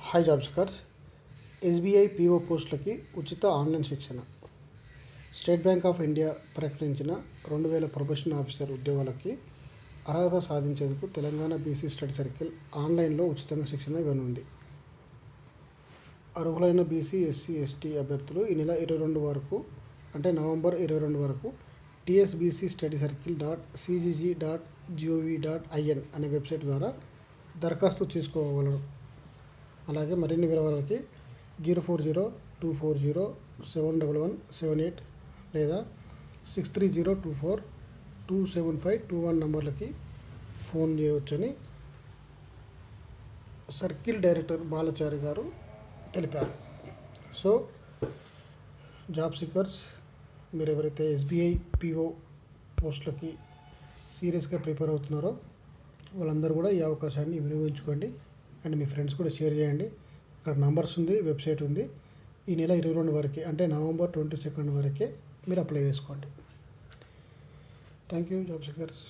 Hi job seekers. SBI PO పోస్టులకి ఉచిత online శిక్షణ. స్టేట్ బ్యాంక్ ఆఫ్ ఇండియా ప్రకటించిన 2000 ప్రొబేషన్ ఆఫీసర్ ఉద్యోగాలకి అర్హత సాధించేందుకు తెలంగాణ బీసీ స్టడీ సర్కిల్ ఆన్లైన్లో ఉచితంగా శిక్షణ ఇవ్వనుంది. అర్హులైన బీసీ, ఎస్సీ, ఎస్టీ అభ్యర్థులు ఈ నెల 22 వరకు అంటే నవంబర్ 22 వరకు tsbcstudycircle.cgg.gov.in అనే వెబ్సైట్ ద్వారా దరఖాస్తు చేసుకోగలరు. అలాగే మరిన్ని వివరాలకి 040-240-71178 లేదా 6302427521 నంబర్లకి ఫోన్ చేయవచ్చని సర్కిల్ డైరెక్టర్ బాలచారి గారు తెలిపారు. సో జాబ్ సీకర్స్, మీరు ఎవరైతే ఎస్బీఐ పీఓ పోస్టులకి సీరియస్గా ప్రిపేర్ అవుతున్నారో వాళ్ళందరూ కూడా ఈ అవకాశాన్ని వినియోగించుకోండి. అండ్ మీ ఫ్రెండ్స్ కూడా షేర్ చేయండి. ఇక్కడ నంబర్స్ ఉంది, వెబ్సైట్ ఉంది. ఈ నెల 22 వరకే అంటే నవంబర్ 22 వరకే మీరు అప్లై చేసుకోండి. Thank you job seekers.